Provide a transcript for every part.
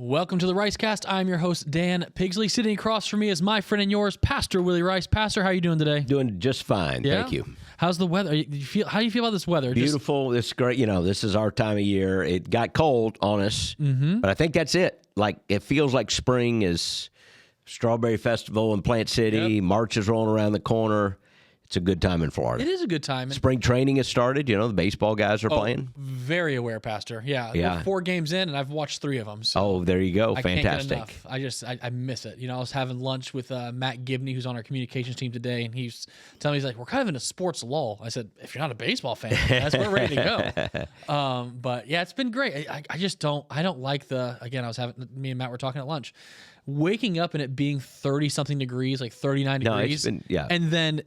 Welcome to the RiceCast. I'm your host, Dan Pigsley. Sitting across from me is my friend and yours, Pastor Willy Rice. Pastor, how are you doing today? Doing just fine, Thank you. How's the weather? How do you feel about this weather? Beautiful. It's great. You know, this is our time of year. It got cold on us, but I think that's it. Like, it feels like spring is Strawberry Festival in Plant City. Yep. March is rolling around the corner. It's a good time in Florida. It is a good time. Spring training has started. You know, the baseball guys are playing. Very aware, Pastor. Yeah. We're 4 games in, and I've watched 3 of them. So there you go. I Fantastic. Can't get enough. I miss it. You know, I was having lunch with Matt Gibney, who's on our communications team today, and he's telling me, he's like, we're kind of in a sports lull. I said, if you're not a baseball fan, that's we're ready to go. But yeah, it's been great. I just don't like again, me and Matt were talking at lunch, waking up and it being 30-something degrees, like 39 degrees. And then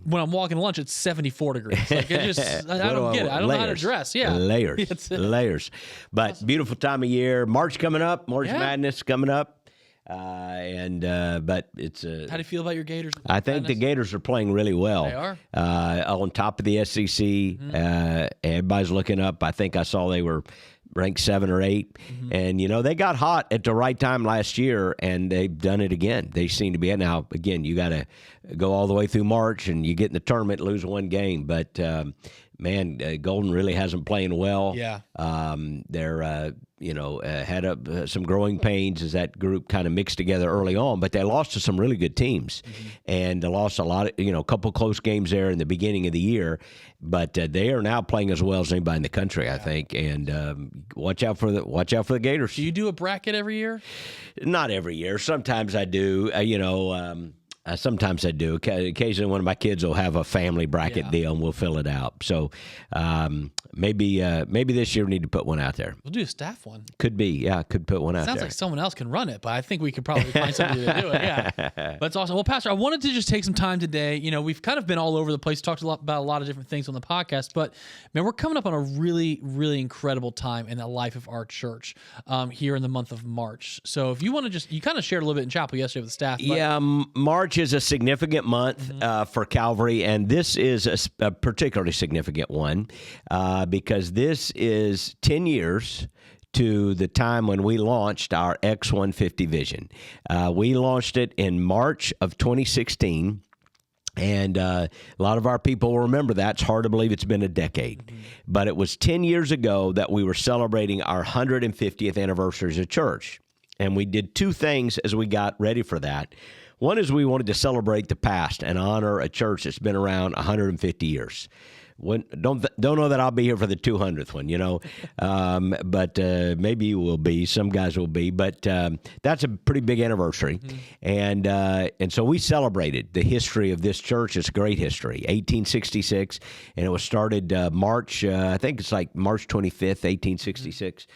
when I'm walking to lunch, it's 74 degrees. Like, it just, I don't get it. I don't know how to dress. Yeah. Layers. But awesome. Beautiful time of year. March coming up. March Madness coming up. But it's how do you feel about your Gators? I think the Gators are playing really well. They are on top of the SEC. Mm-hmm. Everybody's looking up. I think I saw they were ranked 7 or 8, and you know they got hot at the right time last year, and they've done it again. They seem to be now. Again, you got to go all the way through March, and you get in the tournament, lose 1 game, but. Golden really hasn't playing well. Yeah. They're, had some growing pains as that group kind of mixed together early on, but they lost to some really good teams. And they lost a lot of, a couple close games there in the beginning of the year, but they are now playing as well as anybody in the country, I think. And watch out for the Gators. Do you do a bracket every year? Not every year. Sometimes I do, sometimes I do. Occasionally, one of my kids will have a family bracket deal, and we'll fill it out. So maybe this year we need to put one out there. We'll do a staff one. Could be, could put one out there. Sounds like someone else can run it, but I think we could probably find somebody to do it. Yeah, but it's awesome. Well, Pastor, I wanted to just take some time today. You know, we've kind of been all over the place, talked about a lot of different things on the podcast, but man, we're coming up on a really, really incredible time in the life of our church here in the month of March. So if you want to you kind of shared a little bit in chapel yesterday with the staff. But March is a significant month for Calvary, and this is a particularly significant one because this is 10 years to the time when we launched our X150 vision. We launched it in March of 2016. And a lot of our people will remember that. It's hard to believe it's been a decade. But it was 10 years ago that we were celebrating our 150th anniversary as a church. And we did 2 things as we got ready for that. One is we wanted to celebrate the past and honor a church that's been around 150 years. Don't know that I'll be here for the 200th one, but maybe you will be. Some guys will be, but that's a pretty big anniversary, and so we celebrated the history of this church. It's a great history, 1866, and it was started March. I think it's like March 25th, 1866.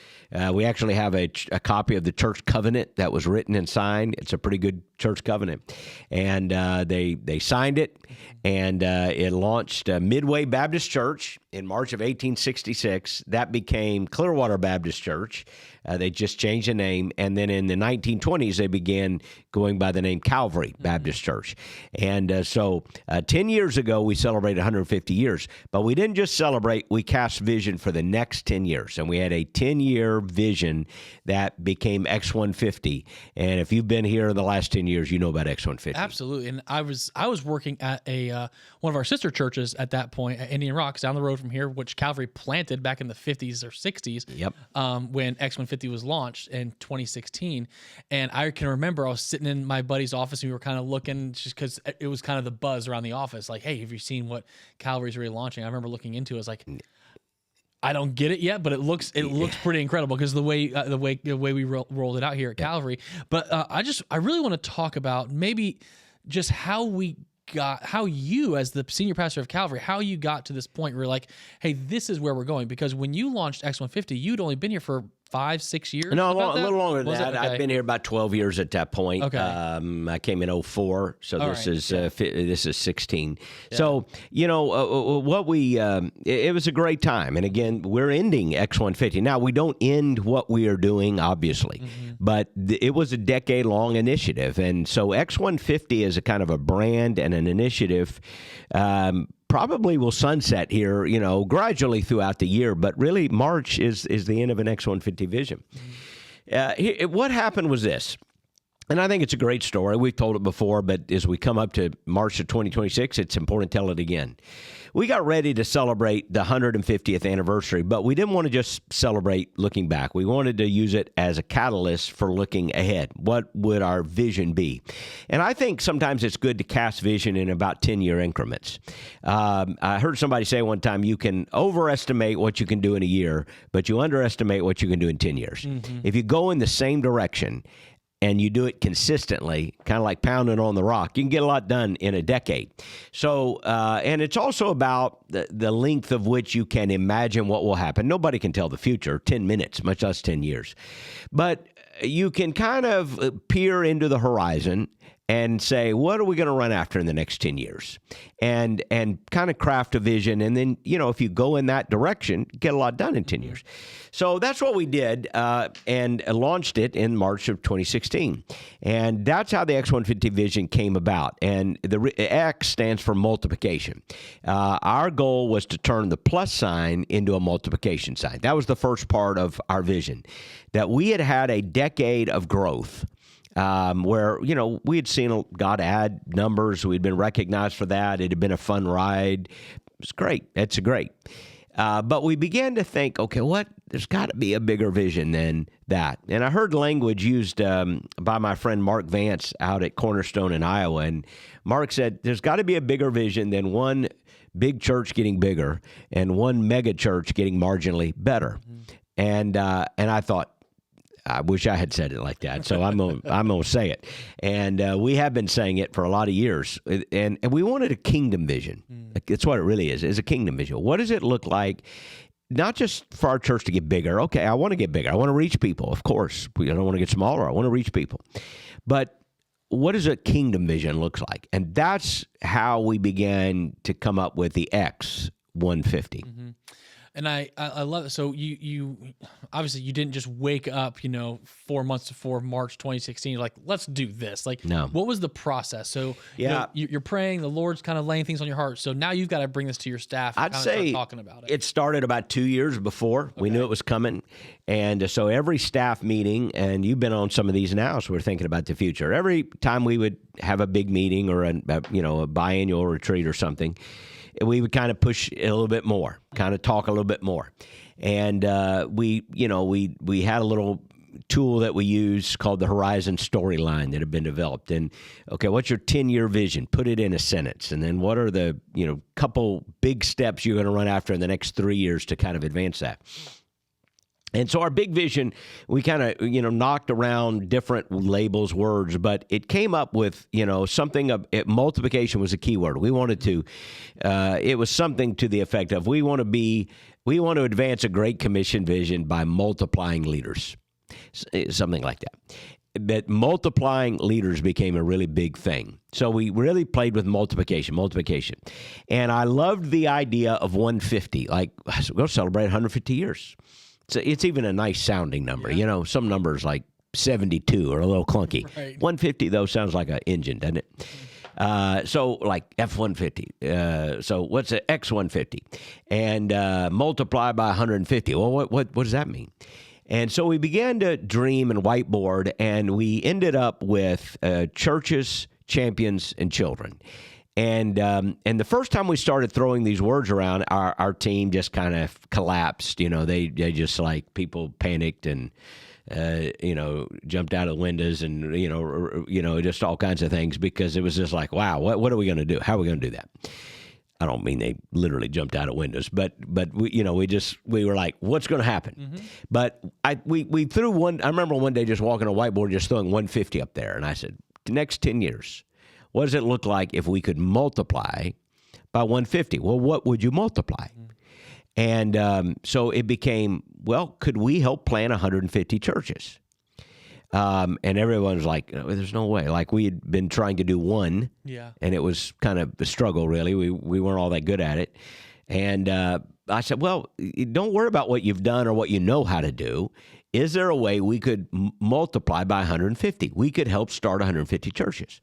We actually have a copy of the church covenant that was written and signed. It's a pretty good church covenant, and they signed it, and it launched Midway Baptist Church in March of 1866. That became Clearwater Baptist Church. They just changed the name, and then in the 1920s they began going by the name Calvary Baptist Church. And so 10 years ago we celebrated 150 years, but we didn't just celebrate, we cast vision for the next 10 years, and we had a 10-year vision that became X150. And if you've been here in the last 10 years, you know about X150. Absolutely. And I was working at one of our sister churches at that point at Indian Rocks down the road from here, which Calvary planted back in the 50s or 60s. Yep. When X150 was launched in 2016. And I can remember I was sitting in my buddy's office and we were kind of looking just because it was kind of the buzz around the office. Like, hey, have you seen what Calvary's really launching? I remember looking into it. I was like, I don't get it yet, but it looks pretty incredible because the way we rolled it out here at Calvary. But I really want to talk about maybe just how you, as the senior pastor of Calvary, how you got to this point where you're like, hey, this is where we're going. Because when you launched X150, you'd only been here for 5-6 years? No, a little longer than that. Okay. I've been here about 12 years at that point. Okay. I came in 2004, so this is 16. Yeah. So, it was a great time. And again, we're ending X150. Now, we don't end what we are doing, obviously, but it was a decade-long initiative. And so X150 is a kind of a brand and an initiative probably will sunset here, gradually throughout the year, but really March is the end of an X150 vision. What happened was this. And I think it's a great story. We've told it before, but as we come up to March of 2026, it's important to tell it again. We got ready to celebrate the 150th anniversary, but we didn't want to just celebrate looking back. We wanted to use it as a catalyst for looking ahead. What would our vision be? And I think sometimes it's good to cast vision in about 10-year increments. I heard somebody say one time, you can overestimate what you can do in a year, but you underestimate what you can do in 10 years. Mm-hmm. If you go in the same direction, and you do it consistently, kind of like pounding on the rock, you can get a lot done in a decade. So, and it's also about the length of which you can imagine what will happen. Nobody can tell the future, 10 minutes, much less 10 years. But you can kind of peer into the horizon and say, what are we going to run after in the next 10 years? And kind of craft a vision. And then, if you go in that direction, get a lot done in 10 years. So that's what we did and launched it in March of 2016. And that's how the X150 vision came about. And the X stands for multiplication. Our goal was to turn the plus sign into a multiplication sign. That was the first part of our vision, that we had a decade of growth. Where, we had seen God add numbers. We'd been recognized for that. It had been a fun ride. It was great. It's great. But we began to think, okay, there's got to be a bigger vision than that. And I heard language used by my friend Mark Vance out at Cornerstone in Iowa. And Mark said, there's got to be a bigger vision than one big church getting bigger and one mega church getting marginally better. Mm-hmm. And I thought, I wish I had said it like that, so I'm gonna say it. And we have been saying it for a lot of years. And we wanted a kingdom vision. It's what it really is a kingdom vision. What does it look like, not just for our church to get bigger? Okay, I want to get bigger. I want to reach people, of course. I don't want to get smaller. I want to reach people. But what does a kingdom vision look like? And that's how we began to come up with the X150. Mm-hmm. And I love it. So you obviously you didn't just wake up, 4 months before March 2016. You're like, let's do this. Like, no. What was the process? So you're praying, the Lord's kind of laying things on your heart. So now you've got to bring this to your staff. And I'd say start talking about it. It started about 2 years before. Okay. We knew it was coming. And so every staff meeting, and you've been on some of these now, so we're thinking about the future. Every time we would have a big meeting or a biannual retreat or something, we would kind of push a little bit more, kind of talk a little bit more. And we had a little tool that we use called the Horizon Storyline that had been developed. And, okay, what's your 10-year vision? Put it in a sentence. And then what are the, couple big steps you're going to run after in the next 3 years to kind of advance that? And so our big vision, we kind of, knocked around different labels, words, but it came up with, something of multiplication was a key word. We wanted to, it was something to the effect of we want to advance a Great Commission vision by multiplying leaders, something like that. But multiplying leaders became a really big thing. So we really played with multiplication. And I loved the idea of 150, like we'll celebrate 150 years. So it's even a nice sounding number. Yeah. Some numbers like 72 are a little clunky. Right. 150, though, sounds like an engine, doesn't it? So like F-150. So what's an X150? And multiply by 150. Well, what does that mean? And so we began to dream and whiteboard, and we ended up with churches, champions, and children. And the first time we started throwing these words around, our team just kind of collapsed. They just like people panicked and jumped out of windows and just all kinds of things, because it was just like, wow, what are we going to do? How are we going to do that? I don't mean they literally jumped out of windows, but we were like, what's going to happen? Mm-hmm. But we threw one. I remember one day just walking a whiteboard, just throwing 150 up there, and I said, the next 10 years. What does it look like if we could multiply by 150? Well, what would you multiply? And so it became, well, could we help plant 150 churches? And everyone's like, there's no way. Like, we had been trying to do one, and it was kind of a struggle, really. We weren't all that good at it. And I said, well, don't worry about what you've done or what you know how to do. Is there a way we could multiply by 150? We could help start 150 churches.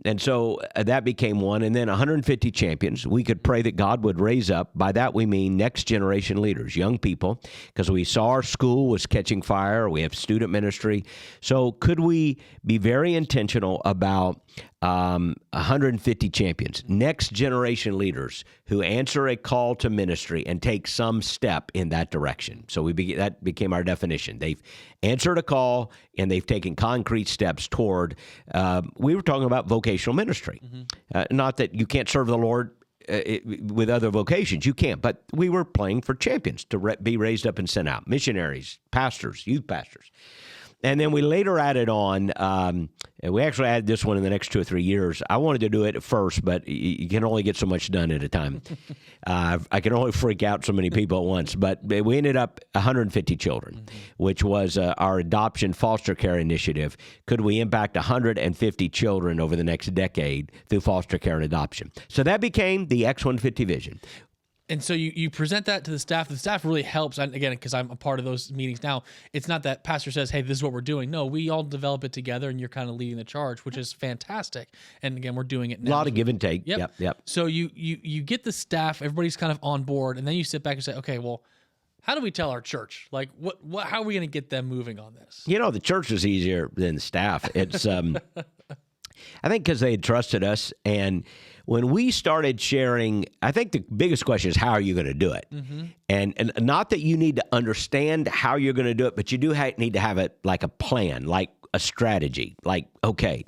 And so that became one. And then 150 champions. We could pray that God would raise up. By that we mean next generation leaders, young people, because we saw our school was catching fire. We have student ministry. So could we be very intentional about 150 champions, next generation leaders who answer a call to ministry and take some step in that direction? So that became our definition. They've answered a call and they've taken concrete steps toward. We were talking about vocational ministry, not that you can't serve the Lord with other vocations. You can't, but we were playing for champions to be raised up and sent out, missionaries, pastors, youth pastors. And then we later added on, and we actually added this one in the next 2 or 3 years. I wanted to do it at first, but you can only get so much done at a time. I can only freak out so many people at once. But we ended up 150 children, which was our adoption foster care initiative. Could we impact 150 children over the next decade through foster care and adoption? So that became the X150 vision. And so you present that to the staff. The staff really helps. And again, because I'm a part of those meetings now, it's not that pastor says, hey, this is what we're doing. No, we all develop it together, and you're kind of leading the charge, which is fantastic. And again, we're doing it now. A lot of give and take. Yep. So you get the staff, everybody's kind of on board, and then you sit back and say, okay, well, how do we tell our church? Like, how are we going to get them moving on this? The church is easier than the staff. It's, I think because they had trusted us. And when we started sharing, I think the biggest question is, how are you going to do it? And not that you need to understand how you're going to do it, but you do need to have it like a plan, like a strategy, like, okay.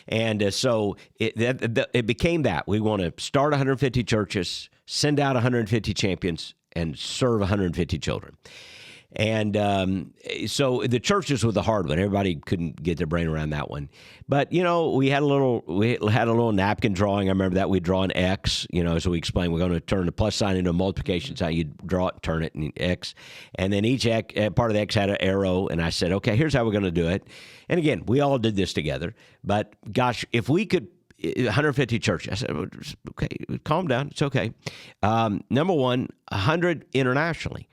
And so it became that. We want to start 150 churches, send out 150 champions, and serve 150 children. And so the churches were the hard one. Everybody couldn't get their brain around that one. But, we had a little napkin drawing. I remember that. We'd draw an X, so we explained we're going to turn the plus sign into a multiplication sign. You'd draw it, turn it, and X. And then each part of the X had an arrow. And I said, okay, here's how we're going to do it. And again, we all did this together. But gosh, if we could, 150 churches. I said, okay, calm down. It's okay. Number one, 100 internationally.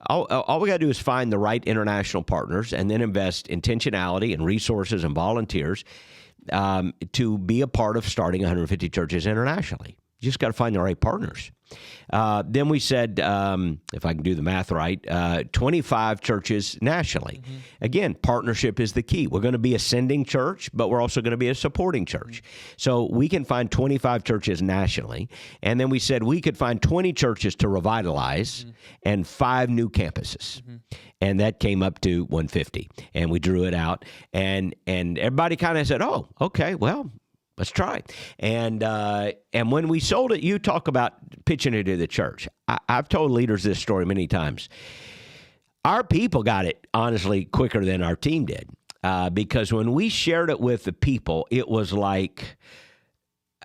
All we got to do is find the right international partners and then invest intentionality and resources and volunteers to be a part of starting 150 churches internationally. You just got to find the right partners. Then we said, if I can do the math right, 25 churches nationally. Again, partnership is the key. We're going to be a sending church, but we're also going to be a supporting church. So we can find 25 churches nationally. And then we said we could find 20 churches to revitalize and 5 new campuses. And that came up to 150. And we drew it out. And everybody kind of said, oh, okay, well, let's try it. And when we sold it, you talk about pitching it to the church. I've told leaders this story many times. Our people got it, honestly, quicker than our team did. Because when we shared it with the people, it was like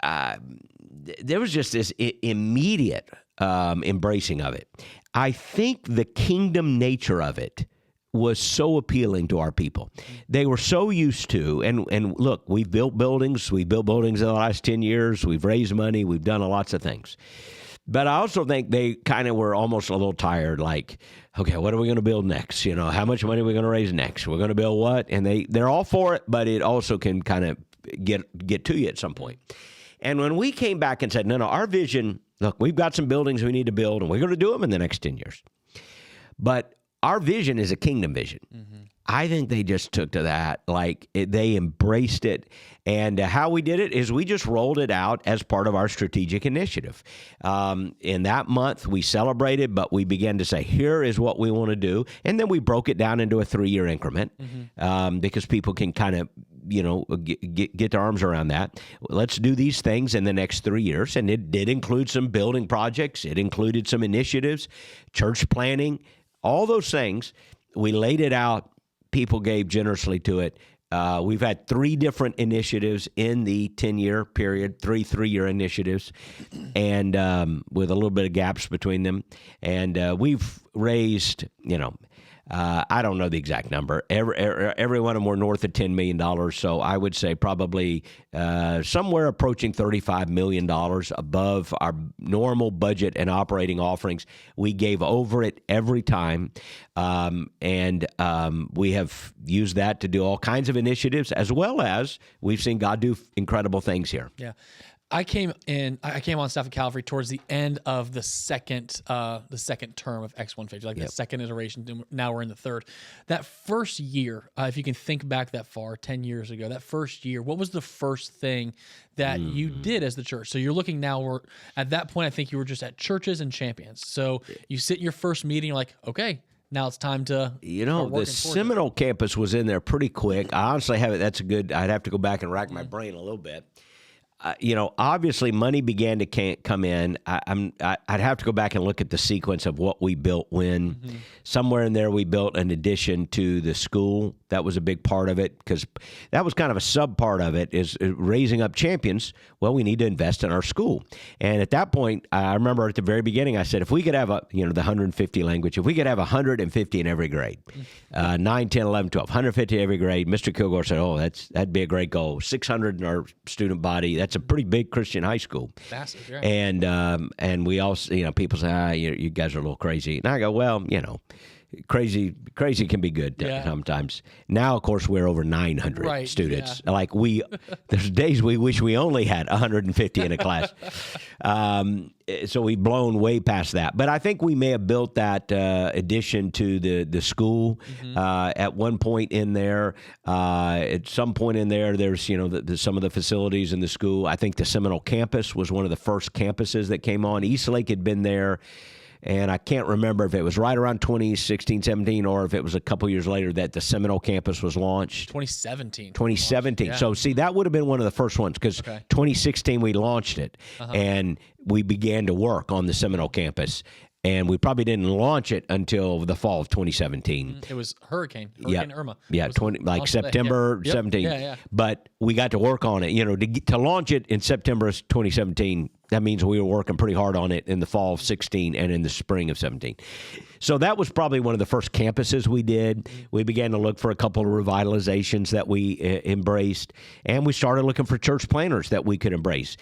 there was just this immediate embracing of it. I think the kingdom nature of it was so appealing to our people. They were so used to, and look, we've built buildings. We've built buildings in the last 10 years. We've raised money. We've done lots of things. But I also think they kind of were almost a little tired, like, okay, what are we going to build next? How much money are we going to raise next? We're going to build what? And they're all for it, but it also can kind of get to you at some point. And when we came back and said, no, our vision, look, we've got some buildings we need to build, and we're going to do them in the next 10 years. But our vision is a kingdom vision. I think they just took to that, like they embraced it. And how we did it is we just rolled it out as part of our strategic initiative. In that month, we celebrated, but we began to say, here is what we want to do. And then we broke it down into a 3-year increment because people can kind of, get their arms around that. Let's do these things in the next 3 years. And it did include some building projects. It included some initiatives, church planning, all those things. We laid it out. People gave generously to it. We've had 3 different initiatives in the 10-year period, 3-year initiatives, and with a little bit of gaps between them. And we've raised, I don't know the exact number. Every one of them were north of $10 million. So I would say probably somewhere approaching $35 million above our normal budget and operating offerings. We gave over it every time. And we have used that to do all kinds of initiatives, as well as we've seen God do incredible things here. Yeah. I came on staff at Calvary towards the end of the second term of X150, like the second iteration. Now we're in the third. That first year, if you can think back that far, 10 years ago, that first year, what was the first thing that you did as the church? So you're looking now, at that point, I think you were just at churches and champions. So you sit in your first meeting, you're like, okay, now it's time to. The Seminole campus was in there pretty quick. I honestly have it. I'd have to go back and rack my brain a little bit. Obviously money began to come in. I'd have to go back and look at the sequence of what we built when. Mm-hmm. Somewhere in there we built an addition to the school. That was a big part of it, because that was kind of a sub part of it, is raising up champions. Well, we need to invest in our school. And at that point, I remember at the very beginning, I said, if we could have the 150 language, if we could have 150 in every grade, 9, 10, 11, 12, 150 in every grade, Mr. Kilgore said, that'd be a great goal. 600 in our student body. That's a pretty big Christian high school. Massive, yeah. And we also, people say, you guys are a little crazy. And I go, well, crazy can be good sometimes. Now, of course, we're over 900 students. Yeah. Like there's days we wish we only had 150 in a class. So we've blown way past that. But I think we may have built that addition to the school at one point in there. At some point in there, there's some of the facilities in the school. I think the Seminole campus was one of the first campuses that came on. Eastlake had been there. And I can't remember if it was right around 2016, 17, or if it was a couple years later that the Seminole campus was launched. 2017. 2017. Yeah. So, see, that would have been one of the first ones, because 2016 we launched it, and we began to work on the Seminole campus. And we probably didn't launch it until the fall of 2017. It was Hurricane Irma. Yeah, September 17. Yeah. But we got to work on it. To launch it in September of 2017, that means we were working pretty hard on it in the fall of 16 and in the spring of 17. So that was probably one of the first campuses we did. We began to look for a couple of revitalizations that we embraced, and we started looking for church planners that we could embrace.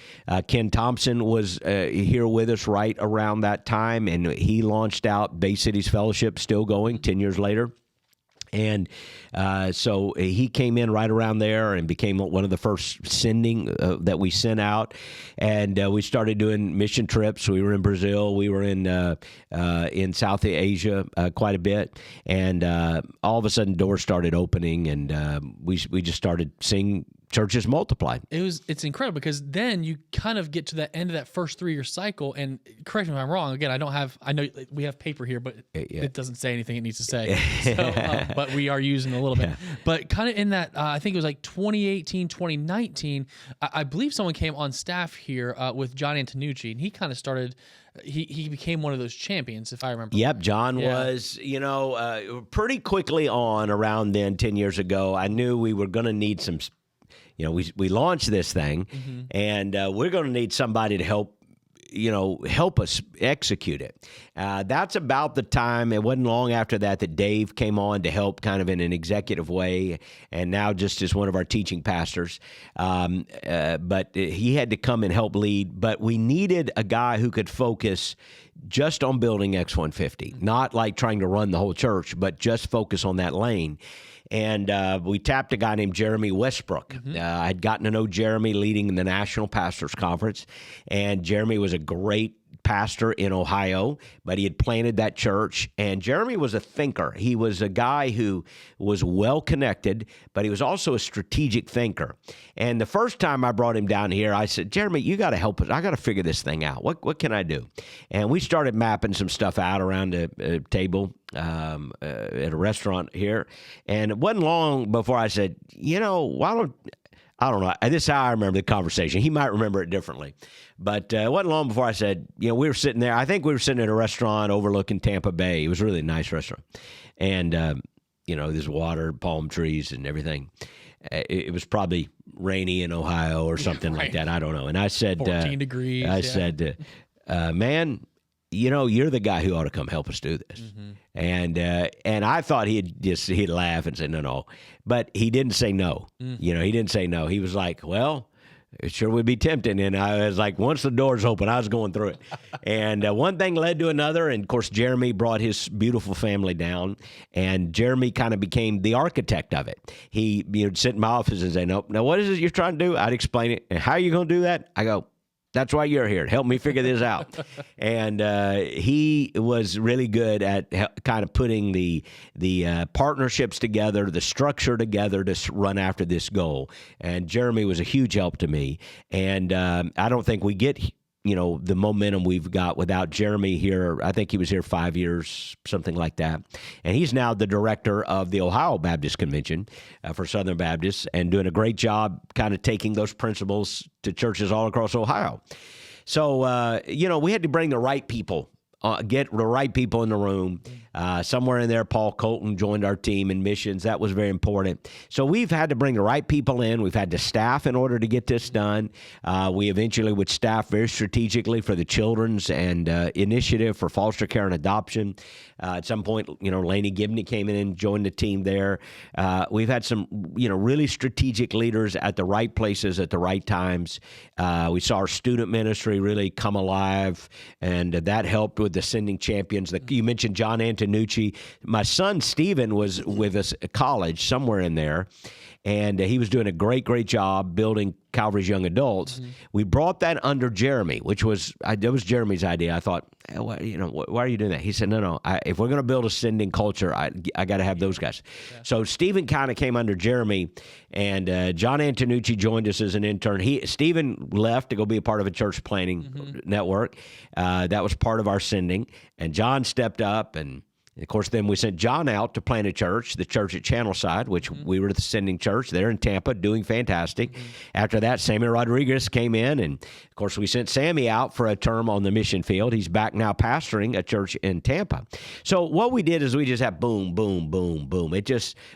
Ken Thompson was here with us right around that time, and he launched out Bay Cities Fellowship, still going 10 years later. And so he came in right around there and became one of the first sending that we sent out. And we started doing mission trips. We were in Brazil. We were in South Asia quite a bit. And all of a sudden, doors started opening, and we just started seeing churches multiply. It's incredible, because then you kind of get to the end of that first 3-year cycle, and correct me if I'm wrong. Again, I know we have paper here, but it doesn't say anything it needs to say. So, but we are using a little bit. But kind of in that, I think it was like 2018, 2019, I believe someone came on staff here with John Antonucci, and he kind of started. He became one of those champions, if I remember. Yep, John was, pretty quickly on around then, 10 years ago. I knew we were going to need some. We launched this thing, and we're going to need somebody to help us execute it. That's about the time. It wasn't long after that Dave came on to help kind of in an executive way, and now just as one of our teaching pastors. But he had to come and help lead. But we needed a guy who could focus just on building X150, not like trying to run the whole church, but just focus on that lane. And we tapped a guy named Jeremy Westbrook. I'd gotten to know Jeremy leading the National Pastors Conference, and Jeremy was a great pastor in Ohio, but he had planted that church. And Jeremy was a thinker. He was a guy who was well connected, but he was also a strategic thinker. And the first time I brought him down here, I said, Jeremy, you got to help us. I got to figure this thing out. What can I do? And we started mapping some stuff out around a table at a restaurant here. And it wasn't long before I said, I don't know. This is how I remember the conversation. He might remember it differently. But it wasn't long before I said, we were sitting there. I think we were sitting at a restaurant overlooking Tampa Bay. It was a really nice restaurant. And, there's water, palm trees, and everything. It was probably rainy in Ohio or something like that. I don't know. And I said, 14 degrees. I said, man, you're the guy who ought to come help us do this. And I thought he'd laugh and say, no. But he didn't say no. He didn't say no. He was like, well, it sure would be tempting. And I was like, once the door's open, I was going through it. And one thing led to another. And, of course, Jeremy brought his beautiful family down. And Jeremy kind of became the architect of it. He would sit in my office and say, no, now what is it you're trying to do? I'd explain it. And how are you going to do that? I go, that's why you're here. Help me figure this out. And he was really good at kind of putting the partnerships together, the structure together to run after this goal. And Jeremy was a huge help to me. And I don't think we get the momentum we've got without Jeremy here. I think he was here 5 years, something like that. And he's now the director of the Ohio Baptist Convention for Southern Baptists and doing a great job kind of taking those principles to churches all across Ohio. So, we had to bring the right people. Get the right people in the room. Somewhere in there, Paul Colton joined our team in missions. That was very important. So we've had to bring the right people in. We've had to staff in order to get this done. We eventually would staff very strategically for the children's and initiative for foster care and adoption. At some point, Laney Gibney came in and joined the team there. We've had some, really strategic leaders at the right places at the right times. We saw our student ministry really come alive, and that helped with the Sending Champions. You mentioned John Antonucci. My son, Stephen, was with us at college, somewhere in there, and he was doing a great job building Calvary's young adults. We brought that under Jeremy, which was Jeremy's idea. I thought, why are you doing that? He said, no, if we're going to build a sending culture, I got to have those guys. Yeah. So Stephen kind of came under Jeremy, and John Antonucci joined us as an intern. Stephen left to go be a part of a church planning network. That was part of our sending, and John stepped up, and of course, then we sent John out to plant a church, the church at Channelside, which we were the sending church there in Tampa, doing fantastic. After that, Sammy Rodriguez came in, and of course, we sent Sammy out for a term on the mission field. He's back now pastoring a church in Tampa. So what we did is we just had boom, boom, boom, boom.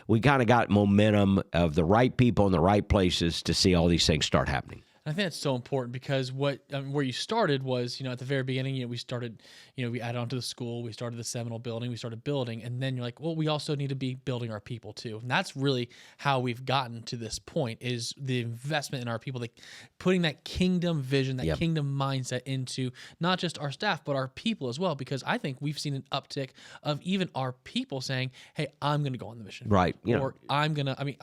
We kind of got momentum of the right people in the right places to see all these things start happening. I think that's so important because where you started was, at the very beginning, we started, we added on to the school, we started the Seminole building, we started building, and then you're like, well, we also need to be building our people too. And that's really how we've gotten to this point is the investment in our people, like putting that kingdom vision, that kingdom mindset into not just our staff, but our people as well, because I think we've seen an uptick of even our people saying, hey, I'm going to go on the mission. Right. Or I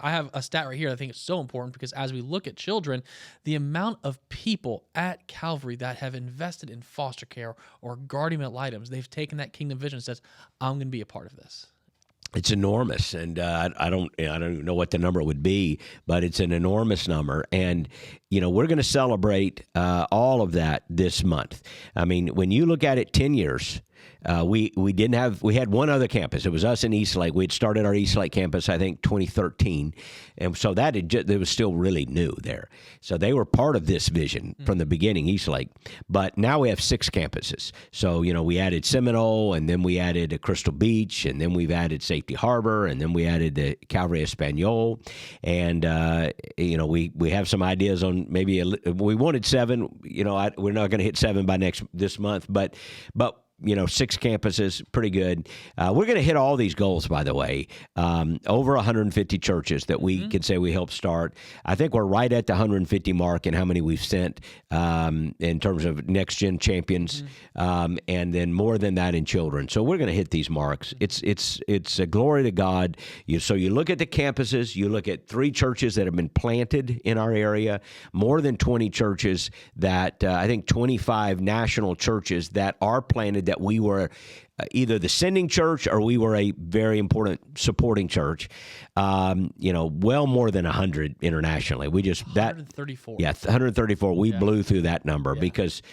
have a stat right here. I think it's so important because as we look at children, the amount of people at Calvary that have invested in foster care or guardian ad litems, they've taken that kingdom vision and says, I'm going to be a part of this. It's enormous, and I don't know what the number would be, but it's an enormous number. And we're going to celebrate all of that this month. I mean, when you look at it, 10 years. We had one other campus. It was us in Eastlake. We had started our Eastlake campus, I think, 2013. And so it was still really new there. So they were part of this vision from the beginning, Eastlake. But now we have 6 campuses. So, we added Seminole, and then we added Crystal Beach, and then we've added Safety Harbor, and then we added the Calvary Espanol. And, we have some ideas on maybe, we wanted 7. We're not going to hit 7 by this month, but 6 campuses, pretty good. We're going to hit all these goals, by the way. Over 150 churches that we can say we helped start. I think we're right at the 150 mark in how many we've sent in terms of next-gen champions, and then more than that in children. So we're going to hit these marks. It's a glory to God. So you look at the campuses, you look at 3 churches that have been planted in our area, more than 20 churches that, I think 25 national churches that are planted that we were either the sending church or we were a very important supporting church. Well more than 100 internationally. We just 134. 134. We blew through that number because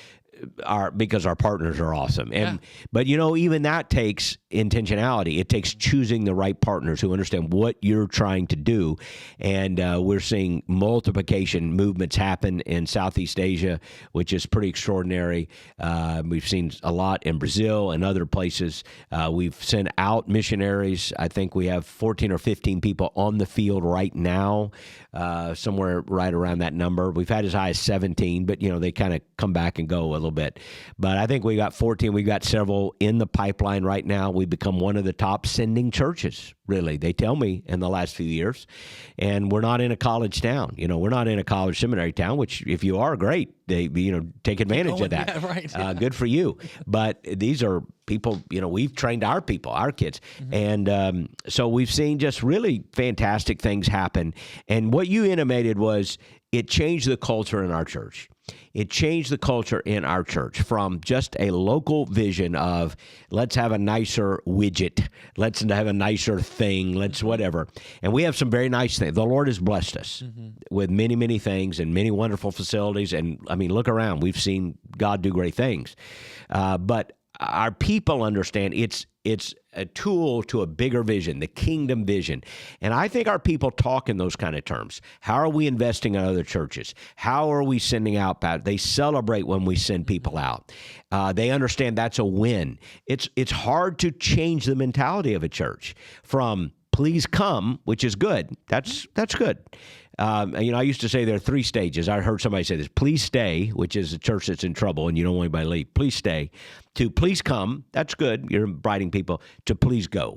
our partners are awesome. But even that takes intentionality. It takes choosing the right partners who understand what you're trying to do. And we're seeing multiplication movements happen in Southeast Asia, which is pretty extraordinary. We've seen a lot in Brazil and other places. We've sent out missionaries. I think we have 14 or 15 people on the field right now, somewhere right around that number. We've had as high as 17, but, they kind of come back and go a little bit. But I think we got 14. We've got several in the pipeline right now. We've become one of the top sending churches, really. They tell me in the last few years. And we're not in a college town. We're not in a college seminary town, which if you are, great. They, take advantage of that. Yeah, right. Yeah. Good for you. But these are people, we've trained our people, our kids. Mm-hmm. And so we've seen just really fantastic things happen. And what you intimated was it changed the culture in our church. It changed the culture in our church from just a local vision of let's have a nicer widget, let's have a nicer thing, let's whatever. And we have some very nice things. The Lord has blessed us with many, many things and many wonderful facilities. And look around. We've seen God do great things. But our people understand it's a tool to a bigger vision, the kingdom vision. And I think our people talk in those kind of terms. How are we investing in other churches? How are we sending out? They celebrate when we send people out. They understand that's a win. It's hard to change the mentality of a church from please come, which is good. That's good. I used to say there are 3 stages. I heard somebody say this: please stay, which is a church that's in trouble and you don't want anybody to leave. Please stay. To please come, that's good. You're inviting people. To please go.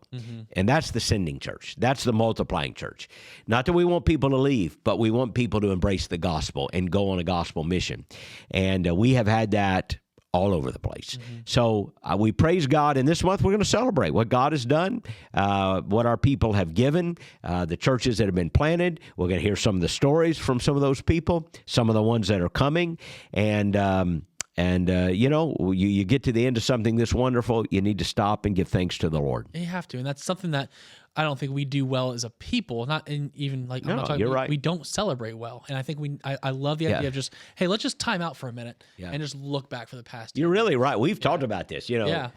And that's the sending church. That's the multiplying church. Not that we want people to leave, but we want people to embrace the gospel and go on a gospel mission. And we have had that all over the place. So we praise God, and this month we're going to celebrate what God has done, what our people have given, the churches that have been planted. We're going to hear some of the stories from some of those people, some of the ones that are coming, and you get to the end of something this wonderful, you need to stop and give thanks to the Lord. You have to, and that's something that I don't think we do well as a people. Not in even like I'm not talking. You're right. We don't celebrate well, and I think I love the idea of just let's just time out for a minute and just look back for the past. You're really right. We've talked about this.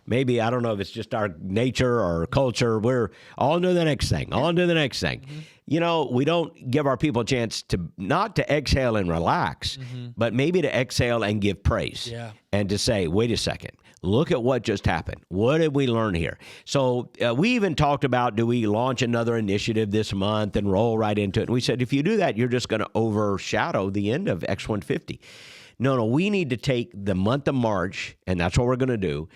Maybe I don't know if it's just our nature or culture. We're on to the next thing. On to the next thing. We don't give our people a chance to not to exhale and relax, but maybe to exhale and give praise and to say, wait a second. Look at what just happened. What did we learn here? So we even talked about, do we launch another initiative this month and roll right into it? And we said, if you do that, you're just going to overshadow the end of X150. No, we need to take the month of March, and that's what we're going to do,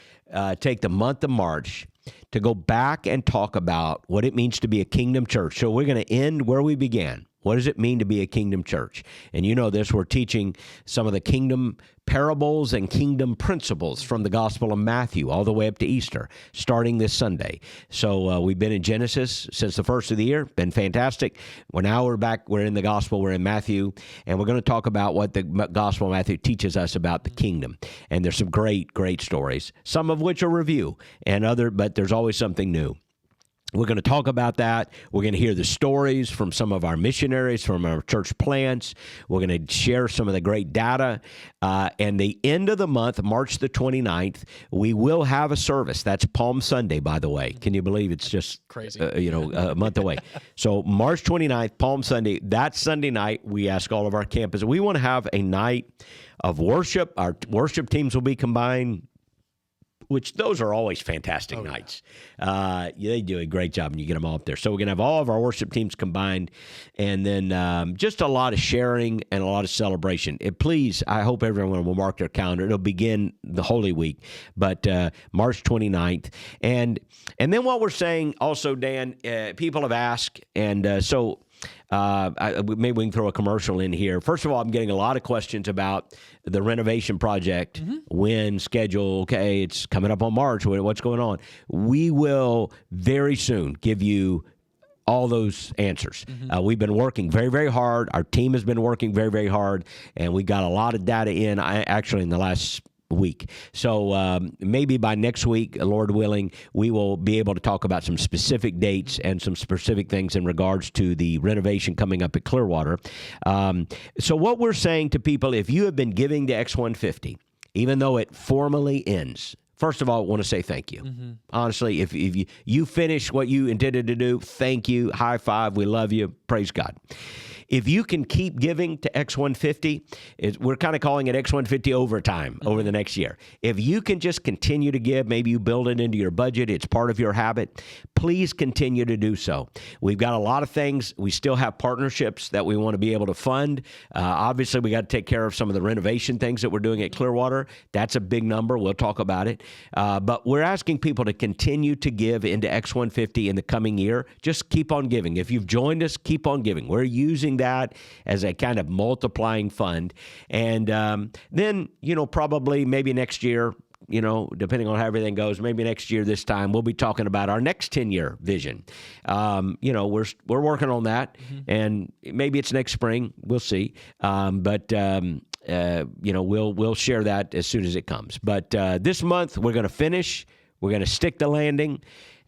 take the month of March to go back and talk about what it means to be a kingdom church. So we're going to end where we began. What does it mean to be a kingdom church? And you know this, we're teaching some of the kingdom parables and kingdom principles from the Gospel of Matthew all the way up to Easter, starting this Sunday. So we've been in Genesis since the first of the year, been fantastic. We're back, we're in the Gospel, we're in Matthew, and we're going to talk about what the Gospel of Matthew teaches us about the kingdom. And there's some great, great stories, some of which are review, but there's always something new. We're going to talk about that. We're going to hear the stories from some of our missionaries, from our church plants. We're going to share some of the great data. And the end of the month, March the 29th, we will have a service. That's Palm Sunday, by the way. Can you believe it's just crazy? A month away. So March 29th, Palm Sunday, that Sunday night, we ask all of our campuses. We want to have a night of worship. Our worship teams will be combined, which those are always fantastic nights. They do a great job, and you get them all up there. So we're going to have all of our worship teams combined, and then just a lot of sharing and a lot of celebration. Please, I hope everyone will mark their calendar. It'll begin the Holy Week, but March 29th. And then what we're saying also, Dan, people have asked, and so maybe we can throw a commercial in here. First of all, I'm getting a lot of questions about the renovation project, when, schedule, okay, it's coming up on March, what's going on? We will very soon give you all those answers. We've been working very, very hard. Our team has been working very, very hard, and we got a lot of data in, actually in the last week. So maybe by next week, Lord willing, we will be able to talk about some specific dates and some specific things in regards to the renovation coming up at Clearwater. So what we're saying to people, if you have been giving to X150, even though it formally ends First of all, I want to say thank you. Honestly, if you finish what you intended to do, thank you. High five. We love you. Praise God. If you can keep giving to X150, we're kind of calling it X150 overtime over the next year. If you can just continue to give, maybe you build it into your budget, it's part of your habit, please continue to do so. We've got a lot of things. We still have partnerships that we want to be able to fund. Obviously, we got to take care of some of the renovation things that we're doing at Clearwater. That's a big number. We'll talk about it. But we're asking people to continue to give into X150 in the coming year. Just keep on giving. If you've joined us, keep on giving. We're using that as a kind of multiplying fund. And then, probably maybe next year, depending on how everything goes, maybe next year this time, we'll be talking about our next 10-year vision. We're working on that, and maybe it's next spring. We'll see. But we'll share that as soon as it comes. But this month, we're going to finish. We're going to stick the landing.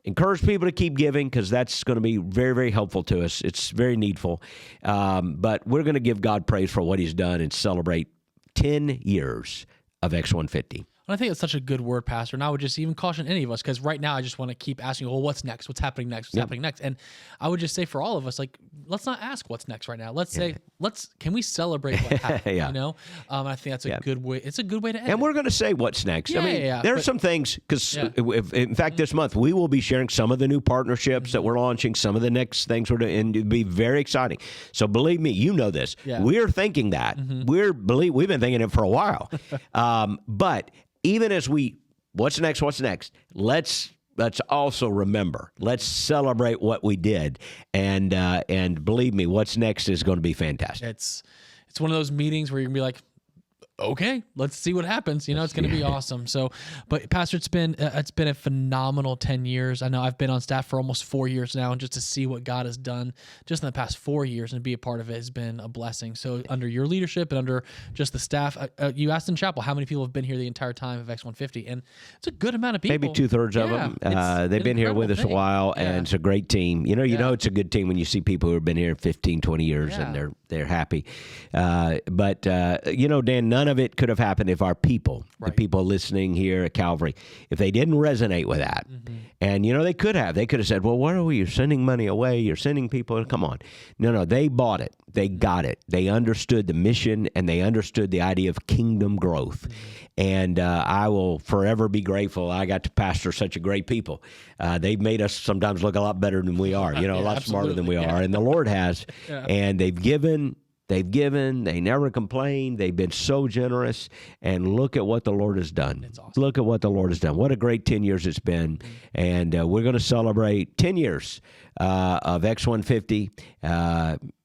Encourage people to keep giving because that's going to be very, very helpful to us. It's very needful. But we're going to give God praise for what he's done and celebrate 10 years of X150. And I think it's such a good word, Pastor. And I would just even caution any of us, because right now I just want to keep asking, well, what's next? What's happening next? What's happening next? And I would just say for all of us, let's not ask what's next right now. Let's say, can we celebrate what happened? I think that's a good way. It's a good way to end. And we're going to say what's next. There are some things, because in fact, this month we will be sharing some of the new partnerships that we're launching, some of the next things we're doing, and it'll be very exciting. So believe me, you know this. Yeah. We're thinking that. We've been thinking it for a while. But even as what's next, let's also remember, let's celebrate what we did. And believe me, what's next is going to be fantastic. It's one of those meetings where you're going to be like, okay, let's see what happens. It's going to be awesome. So, but Pastor, it's been a phenomenal 10 years. I know I've been on staff for almost 4 years now, and just to see what God has done just in the past 4 years and be a part of it has been a blessing. So under your leadership and under just the staff, you asked in chapel how many people have been here the entire time of X150, and it's a good amount of people. Maybe 2/3 of them. They've been here with us a while, and it's a great team. You know it's a good team when you see people who have been here 15, 20 years and they're happy. But Dan, none of it could have happened if our people, the people listening here at Calvary, if they didn't resonate with that. And, they could have said, well, what are we? You're sending money away. You're sending people. Come on. No, they bought it. They got it. They understood the mission, and they understood the idea of kingdom growth. And I will forever be grateful. I got to pastor such a great people. They've made us sometimes look a lot better than we are, a lot smarter than we are. And the Lord has. And they've given, they never complained. They've been so generous. And look at what the Lord has done. Awesome. Look at what the Lord has done. What a great 10 years it's been. And we're going to celebrate 10 years of X150,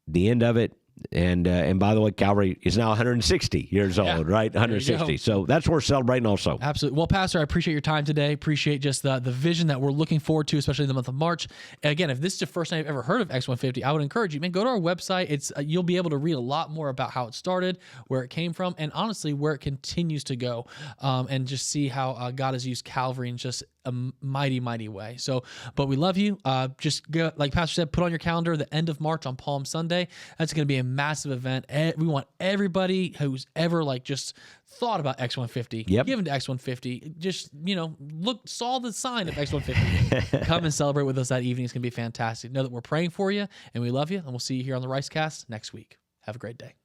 the end of it. And by the way, Calvary is now 160 years old, right? 160. So that's what we're celebrating also. Absolutely. Well, Pastor, I appreciate your time today. Appreciate just the vision that we're looking forward to, especially in the month of March. And again, if this is the first time you've ever heard of X150, I would encourage you, go to our website. It's you'll be able to read a lot more about how it started, where it came from, and honestly, where it continues to go, and just see how God has used Calvary in just a mighty, mighty way. So, but we love you. Just go, like Pastor said, put on your calendar the end of March on Palm Sunday. That's going to be a massive event. We want everybody who's ever just thought about X150, give into X150. Just saw the sign of X150. Come and celebrate with us that evening. It's going to be fantastic. Know that we're praying for you, and we love you, and we'll see you here on the RiceCast next week. Have a great day.